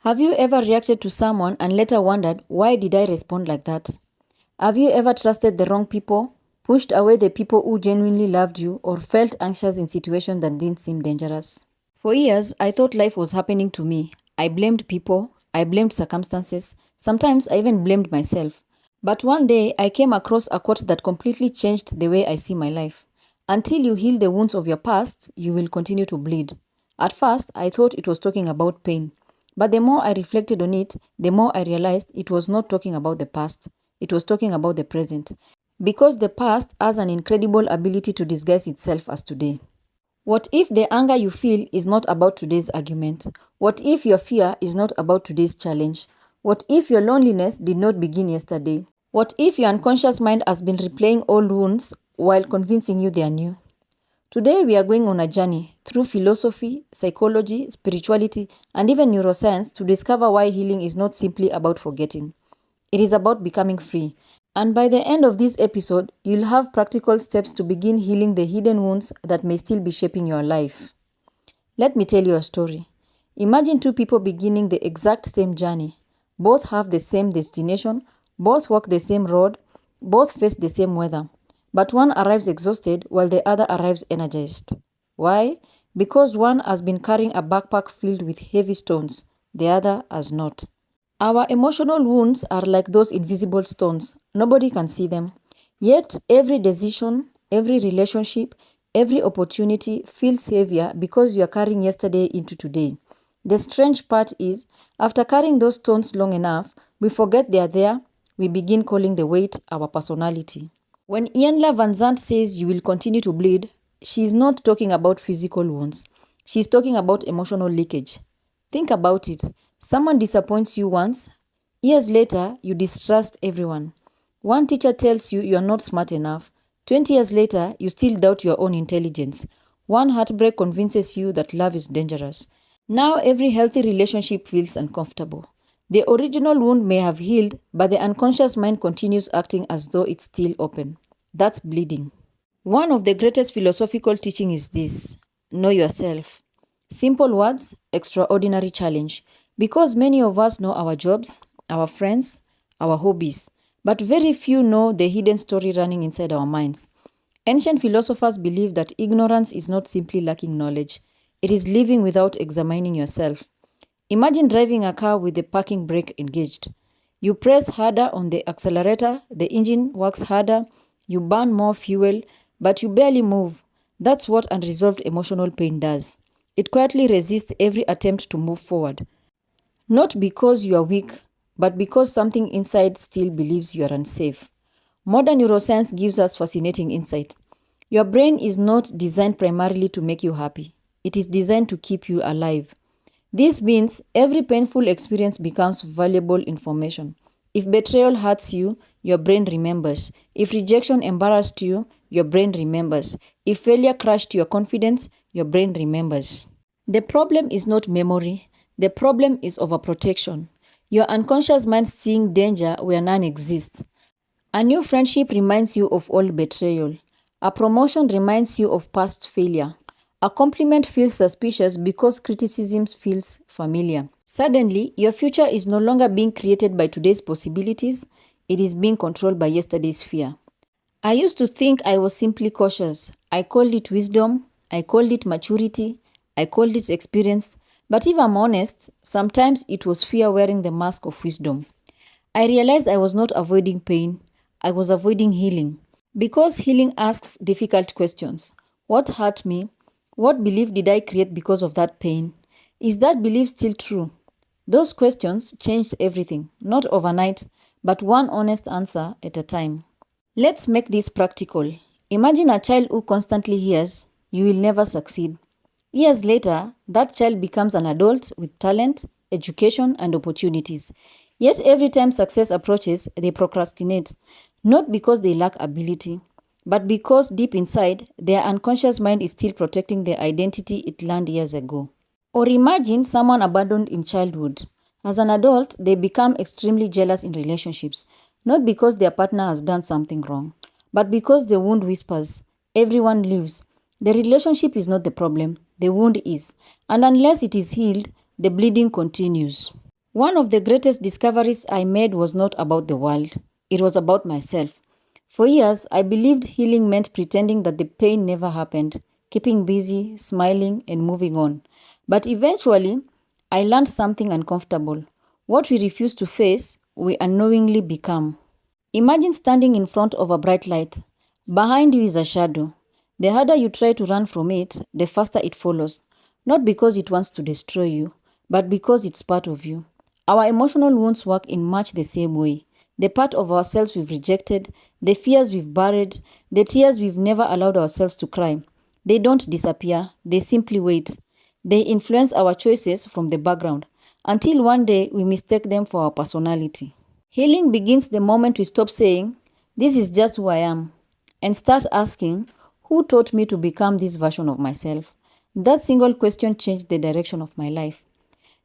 Have you ever reacted to someone and later wondered, why did I respond like that? Have you ever trusted the wrong people, pushed away the people who genuinely loved you, or felt anxious in situations that didn't seem dangerous? For years, I thought life was happening to me. I blamed people, I blamed circumstances, sometimes I even blamed myself. But one day, I came across a quote that completely changed the way I see my life. Until you heal the wounds of your past, you will continue to bleed. At first, I thought it was talking about pain. But the more I reflected on it, the more I realized it was not talking about the past. It was talking about the present. Because the past has an incredible ability to disguise itself as today. What if the anger you feel is not about today's argument? What if your fear is not about today's challenge? What if your loneliness did not begin yesterday? What if your unconscious mind has been replaying old wounds while convincing you they are new? Today we are going on a journey through philosophy, psychology, spirituality, and even neuroscience to discover why healing is not simply about forgetting. It is about becoming free. And by the end of this episode, you'll have practical steps to begin healing the hidden wounds that may still be shaping your life. Let me tell you a story. Imagine two people beginning the exact same journey. Both have the same destination, both walk the same road, both face the same weather. But one arrives exhausted while the other arrives energized. Why? Because one has been carrying a backpack filled with heavy stones, the other has not. Our emotional wounds are like those invisible stones. Nobody can see them. Yet every decision, every relationship, every opportunity feels heavier because you are carrying yesterday into today. The strange part is, after carrying those stones long enough, we forget they are there. We begin calling the weight our personality. When Iyanla Vanzant says you will continue to bleed, she is not talking about physical wounds. She is talking about emotional leakage. Think about it. Someone disappoints you once. Years later, you distrust everyone. One teacher tells you are not smart enough. 20 years later, you still doubt your own intelligence. One heartbreak convinces you that love is dangerous. Now every healthy relationship feels uncomfortable. The original wound may have healed, but the unconscious mind continues acting as though it's still open. That's bleeding. One of the greatest philosophical teaching is this: know yourself. Simple words, extraordinary challenge. Because many of us know our jobs, our friends, our hobbies, but very few know the hidden story running inside our minds. Ancient philosophers believed that ignorance is not simply lacking knowledge, it is living without examining yourself. Imagine driving a car with the parking brake engaged. You press harder on the accelerator, the engine works harder, you burn more fuel, but you barely move. That's what unresolved emotional pain does. It quietly resists every attempt to move forward. Not because you are weak, but because something inside still believes you are unsafe. Modern neuroscience gives us fascinating insight. Your brain is not designed primarily to make you happy. It is designed to keep you alive. This means every painful experience becomes valuable information. If betrayal hurts you, your brain remembers. If rejection embarrassed you, your brain remembers. If failure crushed your confidence, your brain remembers. The problem is not memory. The problem is overprotection. Your unconscious mind seeing danger where none exists. A new friendship reminds you of old betrayal. A promotion reminds you of past failure. A compliment feels suspicious because criticism feels familiar. Suddenly, your future is no longer being created by today's possibilities, it is being controlled by yesterday's fear. I used to think I was simply cautious. I called it wisdom, I called it maturity, I called it experience. But if I'm honest, sometimes it was fear wearing the mask of wisdom. I realized I was not avoiding pain, I was avoiding healing. Because healing asks difficult questions. What hurt me? What belief did I create because of that pain? Is that belief still true? Those questions changed everything, not overnight, but one honest answer at a time. Let's make this practical. Imagine a child who constantly hears, "You will never succeed." Years later, that child becomes an adult with talent, education, and opportunities. Yet every time success approaches, they procrastinate, not because they lack ability, but because deep inside, their unconscious mind is still protecting the identity it learned years ago. Or imagine someone abandoned in childhood. As an adult, they become extremely jealous in relationships, not because their partner has done something wrong, but because the wound whispers, "Everyone leaves." The relationship is not the problem, the wound is. And unless it is healed, the bleeding continues. One of the greatest discoveries I made was not about the world, it was about myself. For years, I believed healing meant pretending that the pain never happened, keeping busy, smiling, and moving on. But eventually, I learned something uncomfortable. What we refuse to face, we unknowingly become. Imagine standing in front of a bright light. Behind you is a shadow. The harder you try to run from it, the faster it follows. Not because it wants to destroy you, but because it's part of you. Our emotional wounds work in much the same way. The part of ourselves we've rejected, the fears we've buried, the tears we've never allowed ourselves to cry. They don't disappear, they simply wait. They influence our choices from the background until one day we mistake them for our personality. Healing begins the moment we stop saying, "This is just who I am," and start asking, "Who taught me to become this version of myself?" That single question changed the direction of my life.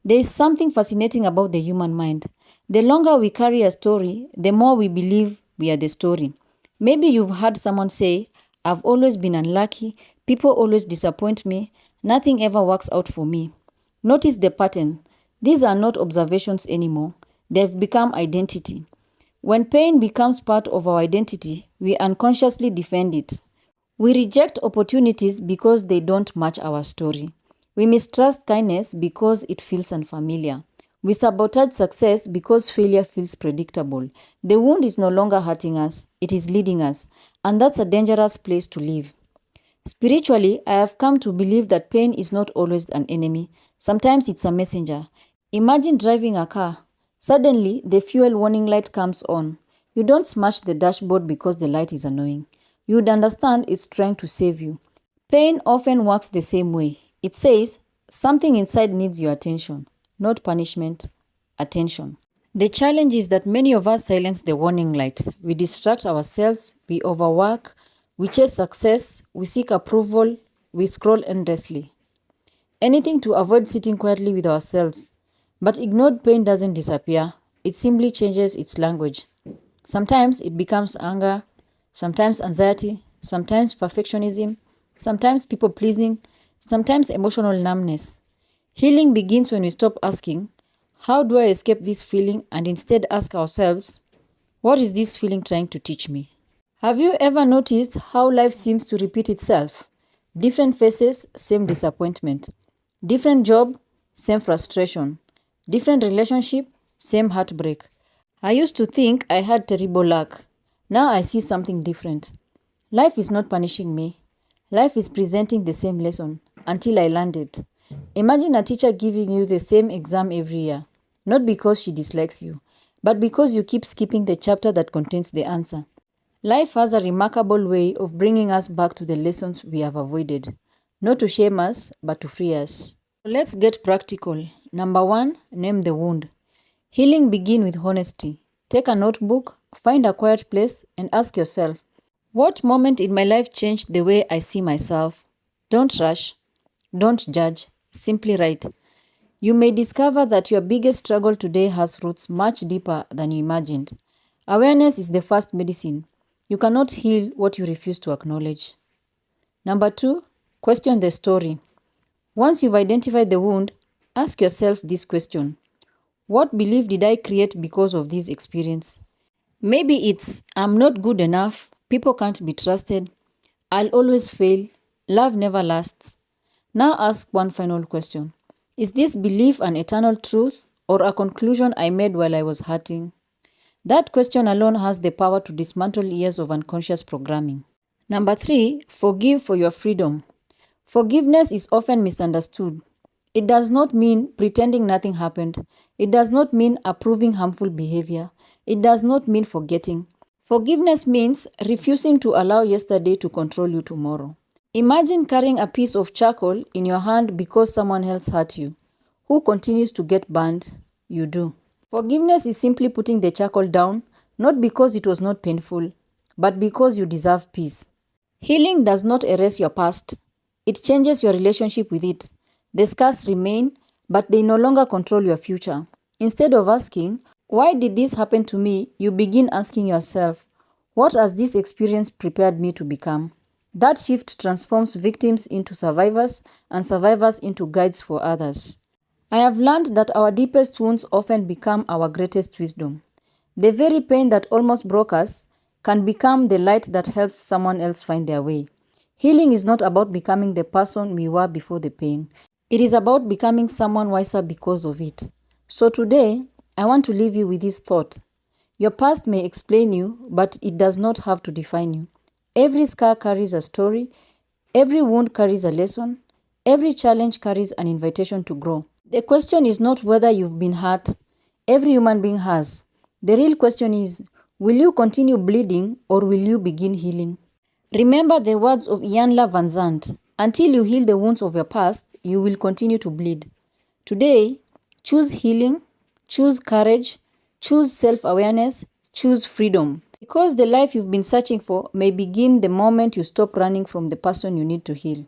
There is something fascinating about the human mind. The longer we carry a story, the more we believe we are the story. Maybe you've heard someone say, "I've always been unlucky, people always disappoint me, nothing ever works out for me." Notice the pattern. These are not observations anymore. They've become identity. When pain becomes part of our identity, we unconsciously defend it. We reject opportunities because they don't match our story. We mistrust kindness because it feels unfamiliar. We sabotage success because failure feels predictable. The wound is no longer hurting us, it is leading us, and that's a dangerous place to live. Spiritually, I have come to believe that pain is not always an enemy. Sometimes it's a messenger. Imagine driving a car. Suddenly, the fuel warning light comes on. You don't smash the dashboard because the light is annoying. You'd understand it's trying to save you. Pain often works the same way. It says, something inside needs your attention, not punishment, attention. The challenge is that many of us silence the warning lights. We distract ourselves, we overwork, we chase success, we seek approval, we scroll endlessly. Anything to avoid sitting quietly with ourselves. But ignored pain doesn't disappear, it simply changes its language. Sometimes it becomes anger, sometimes anxiety, sometimes perfectionism, sometimes people pleasing, sometimes emotional numbness. Healing begins when we stop asking, "How do I escape this feeling?" and instead ask ourselves, "What is this feeling trying to teach me?" Have you ever noticed how life seems to repeat itself? Different faces, same disappointment. Different job, same frustration. Different relationship, same heartbreak. I used to think I had terrible luck. Now I see something different. Life is not punishing me. Life is presenting the same lesson until I learned it. Imagine a teacher giving you the same exam every year, not because she dislikes you, but because you keep skipping the chapter that contains the answer. Life has a remarkable way of bringing us back to the lessons we have avoided, not to shame us, but to free us. Let's get practical. Number one, name the wound. Healing begins with honesty. Take a notebook, find a quiet place, and ask yourself, what moment in my life changed the way I see myself? Don't rush. Don't judge. Simply write. You may discover that your biggest struggle today has roots much deeper than you imagined. Awareness is the first medicine. You cannot heal what you refuse to acknowledge. Number two, question the story. Once you've identified the wound, ask yourself this question. What belief did I create because of this experience? Maybe it's, "I'm not good enough, people can't be trusted, I'll always fail, love never lasts." Now ask one final question. Is this belief an eternal truth or a conclusion I made while I was hurting? That question alone has the power to dismantle years of unconscious programming. Number three, forgive for your freedom. Forgiveness is often misunderstood. It does not mean pretending nothing happened. It does not mean approving harmful behavior. It does not mean forgetting. Forgiveness means refusing to allow yesterday to control you tomorrow. Imagine carrying a piece of charcoal in your hand because someone else hurt you. Who continues to get burned? You do. Forgiveness is simply putting the charcoal down, not because it was not painful, but because you deserve peace. Healing does not erase your past. It changes your relationship with it. The scars remain, but they no longer control your future. Instead of asking, "Why did this happen to me?" you begin asking yourself, "What has this experience prepared me to become?" That shift transforms victims into survivors and survivors into guides for others. I have learned that our deepest wounds often become our greatest wisdom. The very pain that almost broke us can become the light that helps someone else find their way. Healing is not about becoming the person we were before the pain. It is about becoming someone wiser because of it. So today, I want to leave you with this thought. Your past may explain you, but it does not have to define you. Every scar carries a story, every wound carries a lesson, every challenge carries an invitation to grow. The question is not whether you've been hurt. Every human being has. The real question is, will you continue bleeding or will you begin healing? Remember the words of Iyanla Vanzant. Until you heal the wounds of your past, you will continue to bleed. Today, choose healing, choose courage, choose self-awareness, choose freedom. Because the life you've been searching for may begin the moment you stop running from the person you need to heal.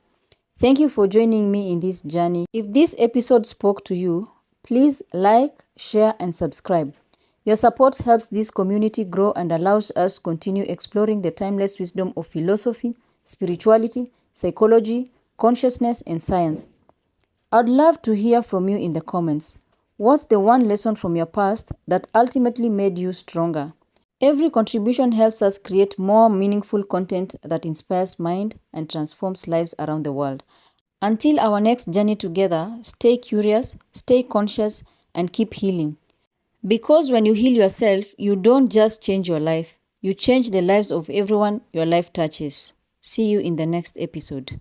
Thank you for joining me in this journey. If this episode spoke to you, please like, share, and subscribe. Your support helps this community grow and allows us continue exploring the timeless wisdom of philosophy, spirituality, psychology, consciousness, and science. I'd love to hear from you in the comments. What's the one lesson from your past that ultimately made you stronger? Every contribution helps us create more meaningful content that inspires mind and transforms lives around the world. Until our next journey together, stay curious, stay conscious, and keep healing. Because when you heal yourself, you don't just change your life, you change the lives of everyone your life touches. See you in the next episode.